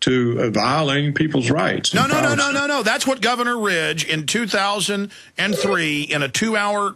to violating people's rights. No. That's what Governor Ridge in 2003 in a 2-hour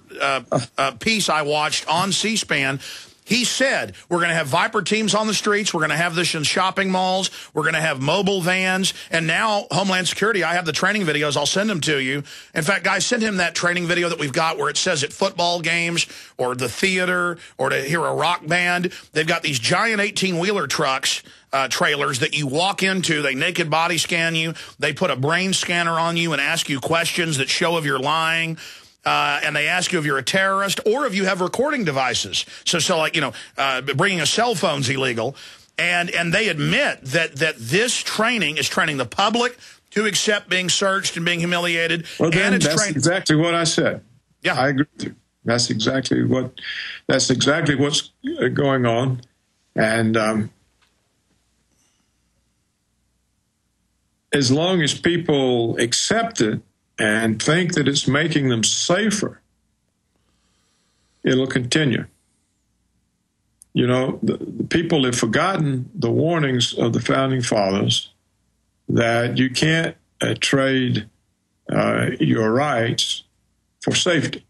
piece I watched on C-SPAN. He said, we're going to have Viper teams on the streets. We're going to have this in shopping malls. We're going to have mobile vans. And now Homeland Security, I have the training videos. I'll send them to you. In fact, guys, send him that training video that we've got where it says at football games or the theater or to hear a rock band. They've got these giant 18-wheeler trucks, trailers that you walk into. They naked body scan you. They put a brain scanner on you and ask you questions that show if you're lying. And they ask you if you're a terrorist or if you have recording devices. So like, you know, bringing a cell phone's illegal. And they admit that this training is training the public to accept being searched and being humiliated. Well, then and that's exactly what I said. Yeah, I agree with you. That's exactly what's going on. And as long as people accept it and think that it's making them safer, it'll continue. You know, the people have forgotten the warnings of the Founding Fathers that you can't trade your rights for safety,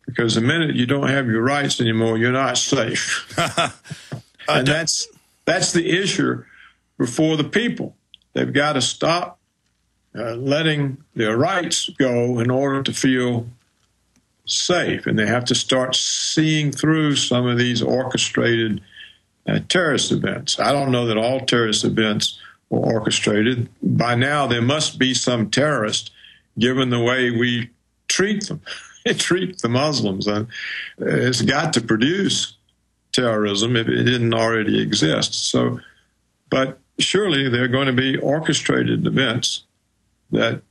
because the minute you don't have your rights anymore, you're not safe. And that's the issue before the people. They've got to stop letting their rights go in order to feel safe. And they have to start seeing through some of these orchestrated terrorist events. I don't know that all terrorist events were orchestrated. By now, there must be some terrorist, given the way we treat them. Treat the Muslims. And it's got to produce terrorism if it didn't already exist. So, but surely there are going to be orchestrated events that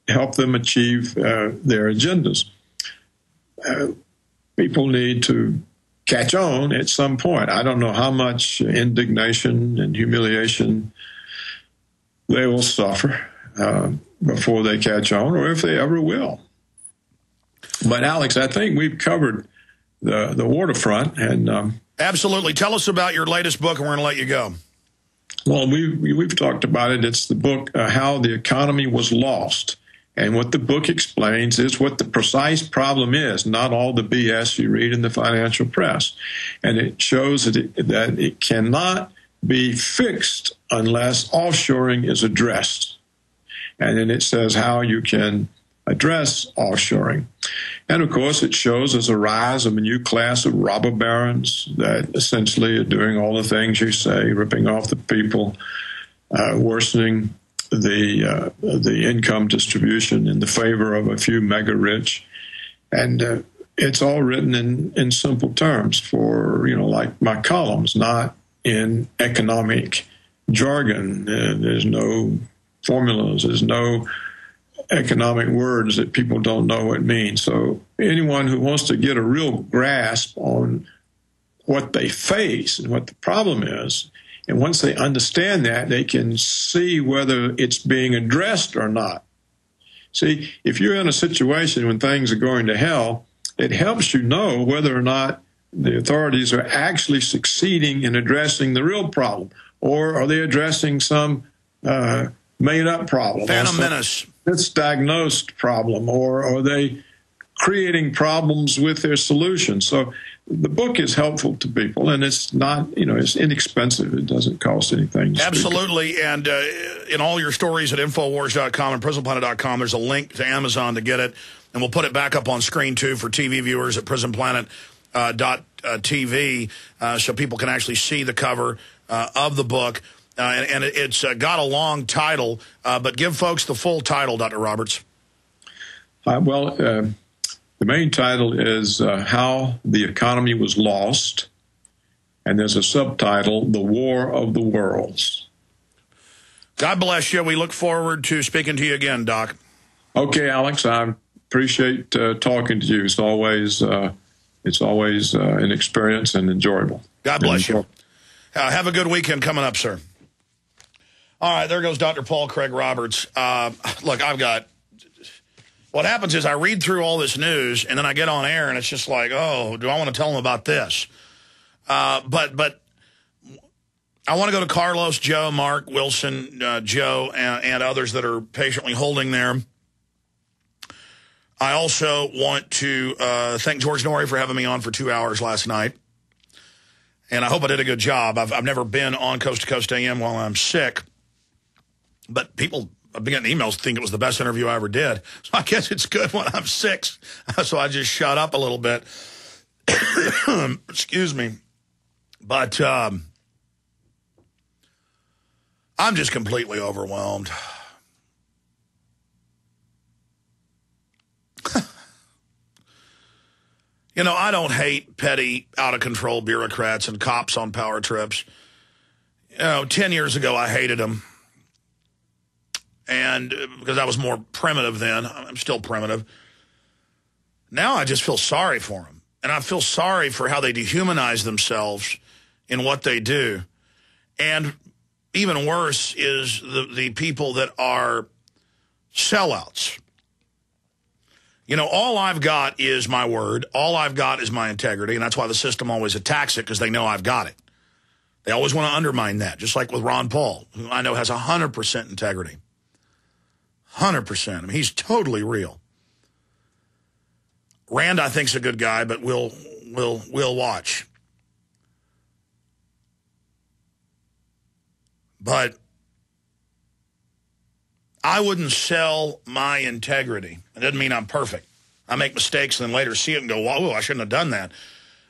help them achieve their agendas. People need to catch on at some point. I don't know how much indignation and humiliation they will suffer before they catch on, or if they ever will. But, Alex, I think we've covered the waterfront. And absolutely. Tell us about your latest book, and we're going to let you go. Well, we've talked about it. It's the book, How the Economy Was Lost. And what the book explains is what the precise problem is, not all the BS you read in the financial press. And it shows that it cannot be fixed unless offshoring is addressed. And then it says how you can address offshoring. And, of course, it shows there's a rise of a new class of robber barons that essentially are doing all the things you say, ripping off the people, worsening the income distribution in the favor of a few mega rich. And it's all written in simple terms for, like my columns, not in economic jargon. There's no formulas. There's no economic words that people don't know what it means. So anyone who wants to get a real grasp on what they face and what the problem is, and once they understand that, they can see whether it's being addressed or not. See, if you're in a situation when things are going to hell, it helps you know whether or not the authorities are actually succeeding in addressing the real problem, or are they addressing some made-up problem, Phantom Menace, misdiagnosed problem, or are they creating problems with their solution? So the book is helpful to people, and it's not, it's inexpensive. It doesn't cost anything. Absolutely, and in all your stories at Infowars.com and PrisonPlanet.com, there's a link to Amazon to get it, and we'll put it back up on screen, too, for TV viewers at PrisonPlanet.tv, so people can actually see the cover of the book. And it's got a long title, but give folks the full title, Dr. Roberts. The main title is How the Economy Was Lost, and there's a subtitle, The War of the Worlds. God bless you. We look forward to speaking to you again, Doc. Okay, Alex, I appreciate talking to you. It's always an experience and enjoyable. God bless you. Have a good weekend coming up, sir. All right, there goes Dr. Paul Craig Roberts. Look, what happens is I read through all this news, and then I get on air, and it's just like, oh, do I want to tell them about this? But I want to go to Carlos, Joe, Mark, Wilson, Joe, and others that are patiently holding there. I also want to thank George Norrie for having me on for 2 hours last night. And I hope I did a good job. I've never been on Coast to Coast AM while I'm sick. But people, I've been getting emails, think it was the best interview I ever did. So I guess it's good when I'm sick. So I just shut up a little bit. Excuse me. But I'm just completely overwhelmed. You know, I don't hate petty, out-of-control bureaucrats and cops on power trips. You know, 10 years ago, I hated them. And because I was more primitive then. I'm still primitive. Now I just feel sorry for them. And I feel sorry for how they dehumanize themselves in what they do. And even worse is the people that are sellouts. You know, all I've got is my word. All I've got is my integrity, and that's why the system always attacks it, because they know I've got it. They always want to undermine that, just like with Ron Paul, who I know has 100% integrity. 100%. I mean, he's totally real. Rand, I think, is a good guy, but we'll watch. But I wouldn't sell my integrity. It doesn't mean I'm perfect. I make mistakes and then later see it and go, whoa, I shouldn't have done that.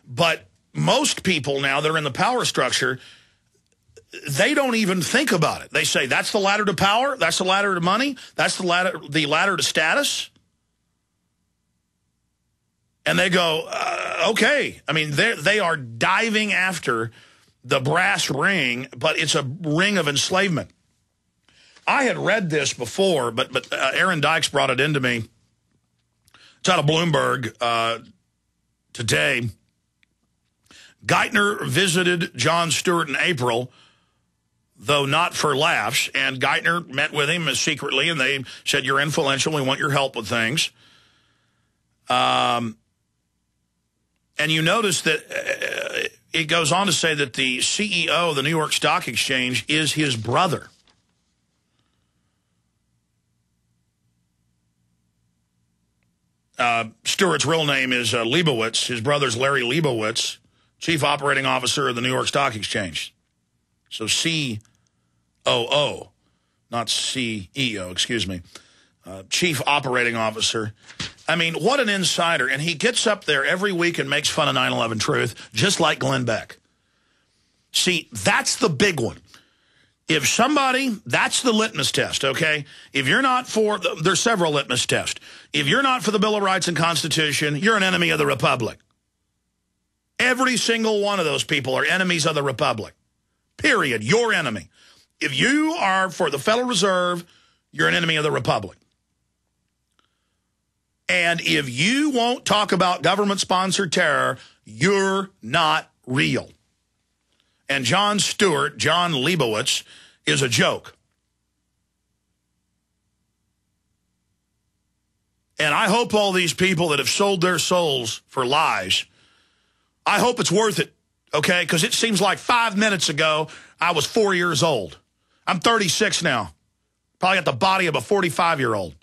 But most people now that are in the power structure, they don't even think about it. They say, that's the ladder to power. That's the ladder to money. That's the ladder to status. And they go, okay. I mean, they are diving after the brass ring, but it's a ring of enslavement. I had read this before, but Aaron Dykes brought it into me. It's out of Bloomberg today. Geithner visited Jon Stewart in April, though not for laughs. And Geithner met with him secretly, and they said, you're influential. We want your help with things. And you notice that it goes on to say that the CEO of the New York Stock Exchange is his brother. Stewart's real name is Leibowitz. His brother's Larry Leibowitz, Chief Operating Officer of the New York Stock Exchange. So COO, not CEO, excuse me. Chief Operating Officer. I mean, what an insider. And he gets up there every week and makes fun of 9/11 Truth, just like Glenn Beck. See, that's the big one. If somebody, that's the litmus test, okay? If you're not for, there's several litmus tests. If you're not for the Bill of Rights and Constitution, you're an enemy of the Republic. Every single one of those people are enemies of the Republic. Period. Your enemy. If you are for the Federal Reserve, you're an enemy of the Republic. And if you won't talk about government-sponsored terror, you're not real. And Jon Stewart, John Leibowitz, is a joke. And I hope all these people that have sold their souls for lies, I hope it's worth it, okay? Because it seems like 5 minutes ago, I was 4 years old. I'm 36 now. Probably got the body of a 45-year-old.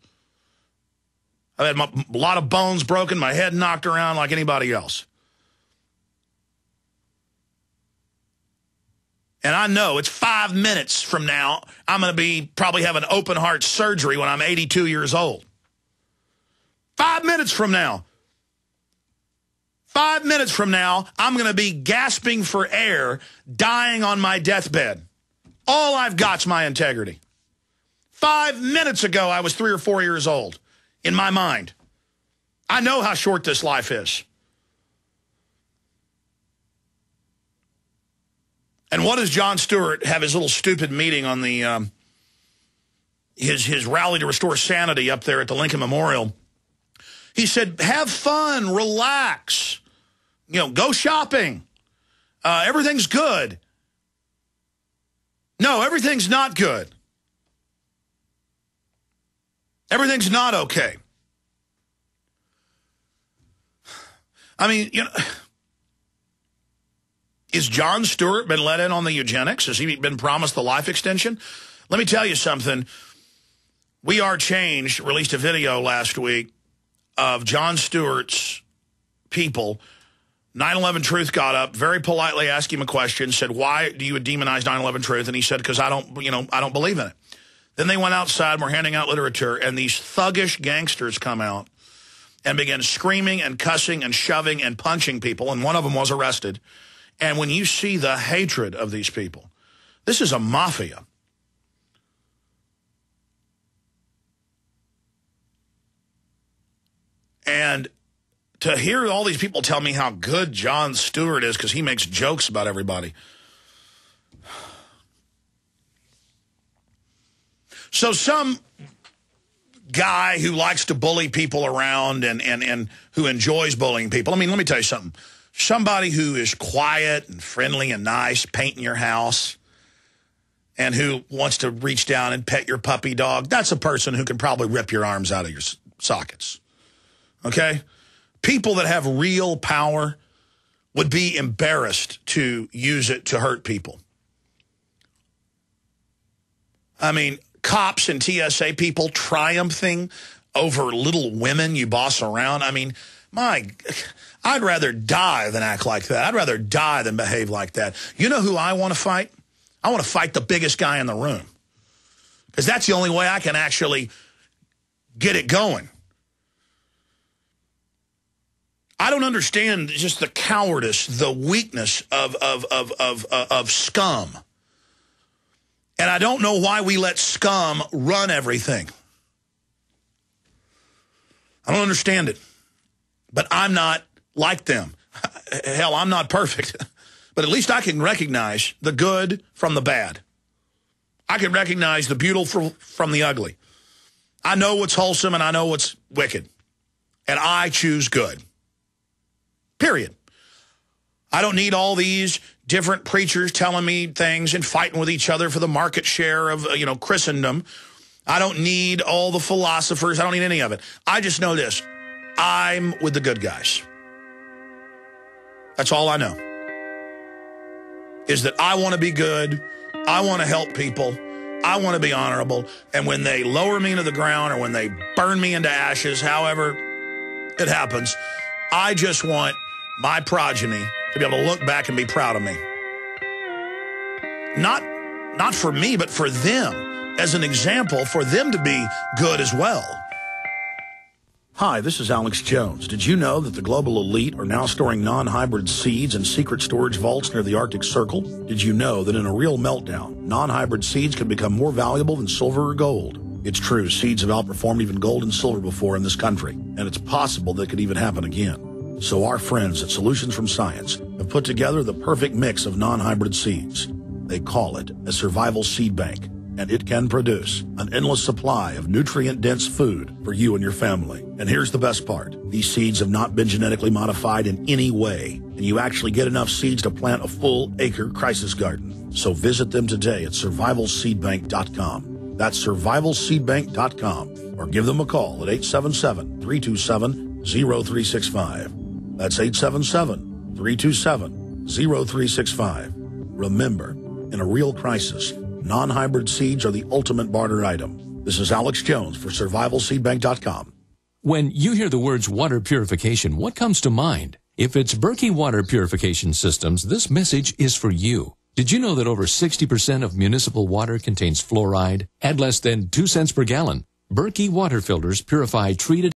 I've had a lot of bones broken, my head knocked around like anybody else. And I know it's 5 minutes from now, I'm going to be probably having open heart surgery when I'm 82 years old. 5 minutes from now. 5 minutes from now, I'm going to be gasping for air, dying on my deathbed. All I've got's my integrity. 5 minutes ago, I was 3 or 4 years old in my mind. I know how short this life is. And what does Jon Stewart have his little stupid meeting on the his rally to restore sanity up there at the Lincoln Memorial? He said, have fun, relax, you know, go shopping. Everything's good. No, everything's not good. Everything's not okay. I mean, you know, Is Jon Stewart been let in on the eugenics? Has he been promised the life extension? Let me tell you something. We Are Changed released a video last week of Jon Stewart's people. 9/11 Truth got up, very politely asked him a question, said, why do you demonize 9/11 Truth? And he said, because I don't believe in it. Then they went outside and were handing out literature, and these thuggish gangsters come out and began screaming and cussing and shoving and punching people, and one of them was arrested. And when you see the hatred of these people, this is a mafia. And to hear all these people tell me how good Jon Stewart is because he makes jokes about everybody. So some guy who likes to bully people around and who enjoys bullying people. I mean, let me tell you something. Somebody who is quiet and friendly and nice, painting your house, and who wants to reach down and pet your puppy dog, that's a person who can probably rip your arms out of your sockets. Okay? People that have real power would be embarrassed to use it to hurt people. I mean, cops and TSA people triumphing over little women you boss around. I mean, I'd rather die than act like that. I'd rather die than behave like that. You know who I want to fight? I want to fight the biggest guy in the room. Because that's the only way I can actually get it going. I don't understand just the cowardice, the weakness of scum. And I don't know why we let scum run everything. I don't understand it. But I'm not like them. Hell, I'm not perfect. But at least I can recognize the good from the bad. I can recognize the beautiful from the ugly. I know what's wholesome and I know what's wicked. And I choose good. Period. I don't need all these different preachers telling me things and fighting with each other for the market share of, Christendom. I don't need all the philosophers. I don't need any of it. I just know this. I'm with the good guys. That's all I know. Is that I want to be good. I want to help people. I want to be honorable. And when they lower me to the ground or when they burn me into ashes, however it happens, I just want my progeny to be able to look back and be proud of me. Not for me, but for them, as an example, for them to be good as well. Hi, this is Alex Jones. Did you know that the global elite are now storing non-hybrid seeds in secret storage vaults near the Arctic Circle? Did you know that in a real meltdown, non-hybrid seeds can become more valuable than silver or gold? It's true, seeds have outperformed even gold and silver before in this country, and it's possible that could even happen again. So our friends at Solutions from Science have put together the perfect mix of non-hybrid seeds. They call it a survival seed bank, and it can produce an endless supply of nutrient-dense food for you and your family. And here's the best part. These seeds have not been genetically modified in any way, and you actually get enough seeds to plant a full-acre crisis garden. So visit them today at survivalseedbank.com. That's survivalseedbank.com, or give them a call at 877-327-0365. That's 877-327-0365. Remember, in a real crisis, non-hybrid seeds are the ultimate barter item. This is Alex Jones for survivalseedbank.com. When you hear the words water purification, what comes to mind? If it's Berkey Water Purification Systems, this message is for you. Did you know that over 60% of municipal water contains fluoride at less than 2 cents per gallon? Berkey water filters purify treated